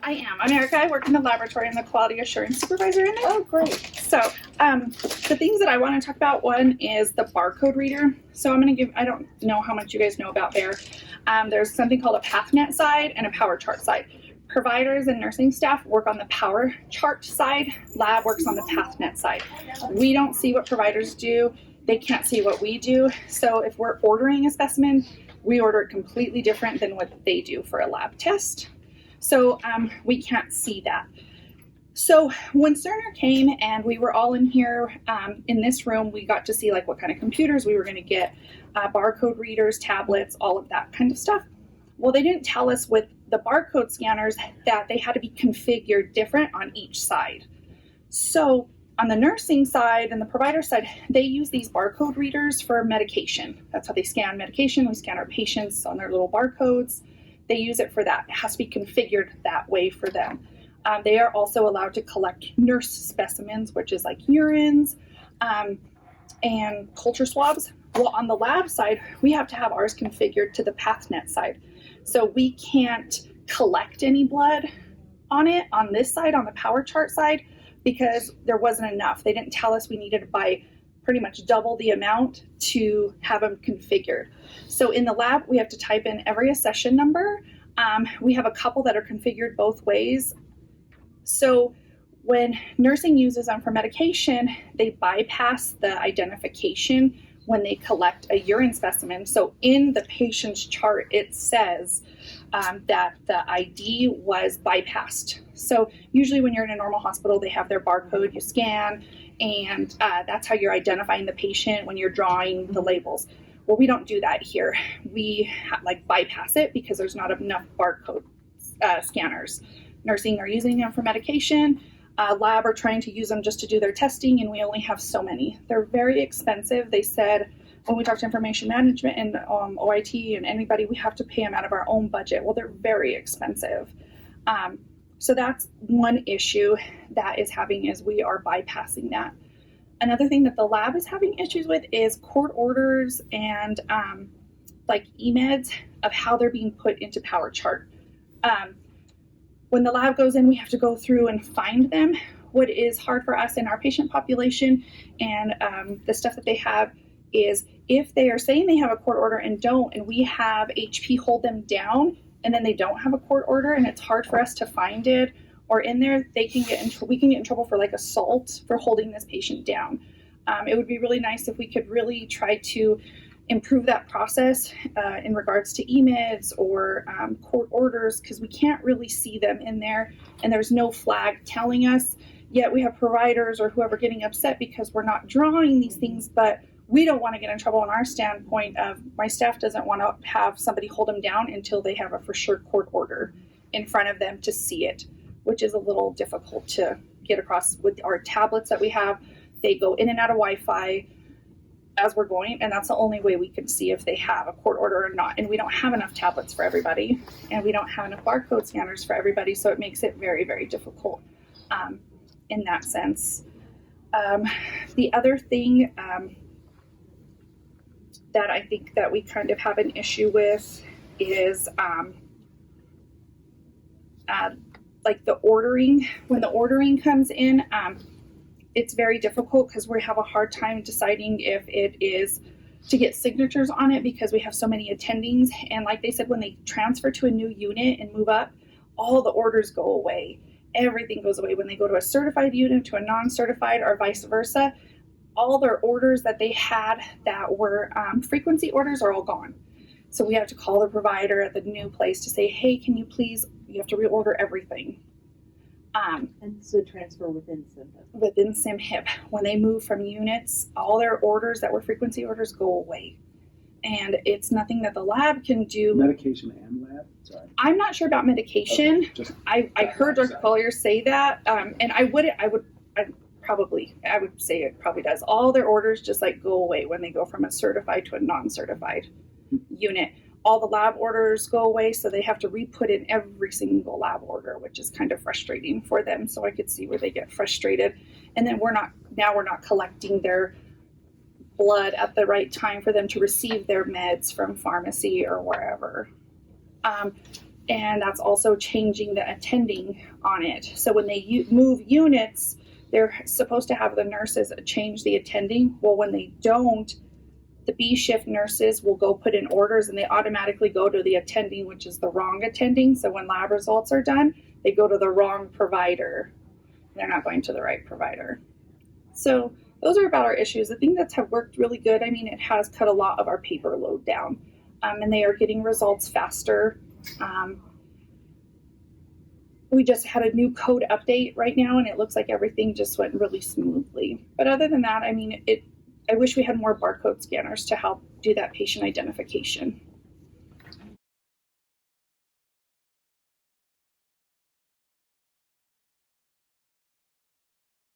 I am. I'm Erika. I work in the laboratory. I'm the quality assurance supervisor in there. Oh, great. So the things that I want to talk about, one is the barcode reader. So I'm going to give, I don't know how much you guys know about there. There's something called a PathNet side and a power chart side. Providers and nursing staff work on the power chart side. Lab works on the PathNet side. We don't see what providers do. They can't see what we do. So if we're ordering a specimen, we order it completely different than what they do for a lab test. So we can't see that. So when Cerner came and we were all in here in this room, we got to see like what kind of computers we were going to get, barcode readers, tablets, all of that kind of stuff. Well, they didn't tell us with the barcode scanners that they had to be configured different on each side. So on the nursing side and the provider side, they use these barcode readers for medication. That's how they scan medication. We scan our patients on their little barcodes. They use it for that. It has to be configured that way for them. They are also allowed to collect nurse specimens, which is like urines and culture swabs. Well, on the lab side, we have to have ours configured to the PathNet side. So we can't collect any blood on it on this side, on the power chart side, because there wasn't enough. They didn't tell us we needed to buy pretty much double the amount to have them configured. So in the lab, we have to type in every accession number. We have a couple that are configured both ways. So when nursing uses them for medication, they bypass the identification when they collect a urine specimen. So in the patient's chart, it says that the ID was bypassed. So usually when you're in a normal hospital, they have their barcode, you scan, and that's how you're identifying the patient when you're drawing the labels. Well, we don't do that here. We bypass it because there's not enough barcode scanners. Nursing are using them for medication. Lab are trying to use them just to do their testing, and we only have so many. They're very expensive. They said when we talk to information management and OIT and anybody, we have to pay them out of our own budget. Well, they're very expensive. So that's one issue that is having is we are bypassing that. Another thing that the lab is having issues with is court orders and like eMeds of how they're being put into power chart. When the lab goes in, we have to go through and find them. What is hard for us in our patient population and the stuff that they have is if they are saying they have a court order and don't, and we have HP hold them down, and then they don't have a court order, and it's hard for us to find it, or in there, we can get in trouble for like assault for holding this patient down. It would be really nice if we could really try to improve that process in regards to eMeds or court orders, because we can't really see them in there, and there's no flag telling us. Yet we have providers or whoever getting upset because we're not drawing these things, but we don't want to get in trouble on our standpoint of my staff doesn't want to have somebody hold them down until they have a for sure court order in front of them to see it, which is a little difficult to get across with our tablets that we have. They go in and out of Wi-Fi as we're going, and that's the only way we can see if they have a court order or not. And we don't have enough tablets for everybody, and we don't have enough barcode scanners for everybody, so it makes it very, very difficult in that sense. The other thing that I think that we kind of have an issue with is like the ordering. When the ordering comes in, it's very difficult because we have a hard time deciding if it is to get signatures on it because we have so many attendings. And like they said, when they transfer to a new unit and move up, all the orders go away. Everything goes away. When they go to a certified unit to a non-certified or vice versa, all their orders that they had that were frequency orders are all gone. So we have to call the provider at the new place to say, hey, can you please, you have to reorder everything. And so transfer within SIMHIP. Within SIMHIP. When they move from units, all their orders that were frequency orders go away. And it's nothing that the lab can do. Medication and lab? Sorry. I'm not sure about medication. Okay, I heard Dr. Collier say that, and I would say it probably does. All their orders just like go away when they go from a certified to a non-certified unit. All the lab orders go away, so they have to re-put in every single lab order, which is kind of frustrating for them. So I could see where they get frustrated. And then we're not collecting their blood at the right time for them to receive their meds from pharmacy or wherever. And that's also changing the attending on it. So when they move units, they're supposed to have the nurses change the attending. Well, when they don't, the B shift nurses will go put in orders and they automatically go to the attending, which is the wrong attending. So when lab results are done, they go to the wrong provider. They're not going to the right provider. So those are about our issues. The thing that's have worked really good, I mean, it has cut a lot of our paper load down, and they are getting results faster. We just had a new code update right now, and it looks like everything just went really smoothly. But other than that, I mean, I wish we had more barcode scanners to help do that patient identification.